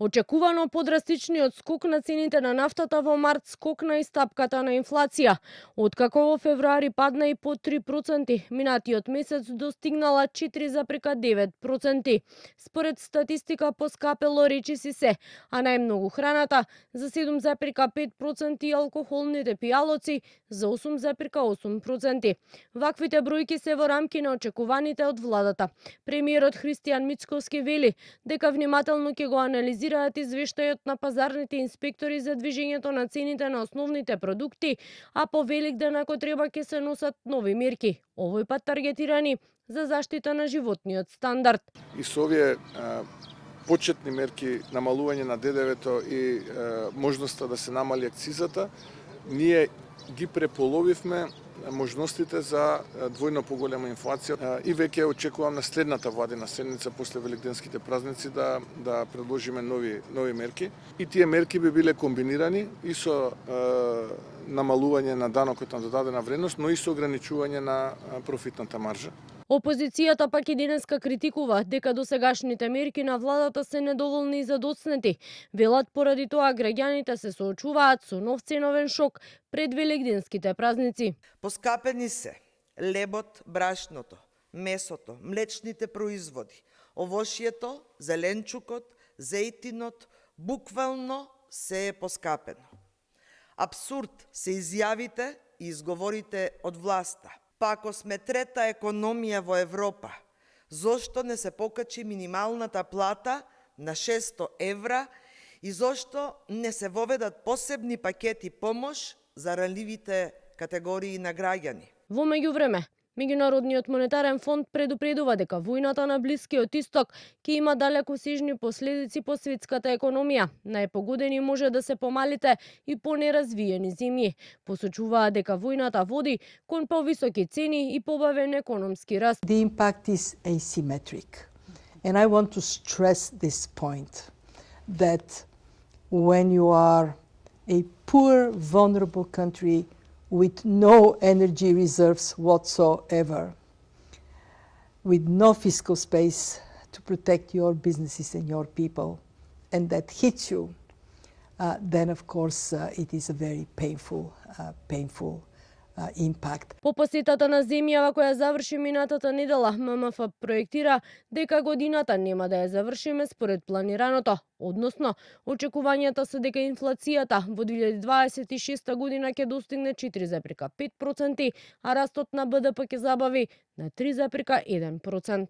Очекувано подрастичниот скок на цените на нафтата во март скокна и стапката на инфлација. Откако во февруари падна и по 3%, минатиот месец достигнала 4,9%. Според статистика поскапело речиси се, а најмногу храната за 7,5% и алкохолните пијалоци за 8,8%. Ваквите бројки се во рамки на очекуваните од владата. Премиерот Христијан Мицковски вели дека внимателно ќе го анализираат извештајот на пазарните инспектори за движењето на цените на основните продукти, а по Великден ако треба ќе се носат нови мерки, овој пат таргетирани за заштита на животниот стандард. И со овие почетни мерки, намалување на ДДВ-то и можноста да се намали акцизата, ние ги преполовивме можностите за двојно поголема инфлација и веќе очекувам на следната владина седница после великденските празници да предложиме нови мерки. И тие мерки би биле комбинирани и со намалување на данокот на додадена вредност, но и со ограничување на профитната маржа. Опозицијата пак и денеска критикува дека досегашните мерки на владата се недоволни и задоцнети. Велат поради тоа граѓаните се соочуваат со нов ценовен шок пред великденските празници. Поскапени се лебот, брашното, месото, млечните производи, овошјето, зеленчукот, зејтинот, буквално се е поскапено. Апсурд се изјавите и изговорите од власта. Па ако сме трета економија во Европа, зошто не се покачи минималната плата на 600 евра и зошто не се воведат посебни пакети помош за ранливите категории на граѓани? Во меѓувреме, Меѓународниот монетарен фонд предупредува дека војната на Блискиот Исток ќе има далекосежни последици по светската економија. Најпогодени може да се помалите и понеразвиени земји. Посочуваа дека војната води кон повисоки цени и побавен економски раст. The impact is asymmetric. And I want to stress this point that when you are a poor, vulnerable country with no energy reserves whatsoever, with no fiscal space to protect your businesses and your people, and that hits you, then of course it is a very painful impact. По посетата на земјава која заврши минатата недела, ММФ проектира дека годината нема да ја завршиме според планираното, односно очекувањата се дека инфлацијата во 2026 година ќе достигне 4,5%, а растот на БДП ќе забави на 3,1%.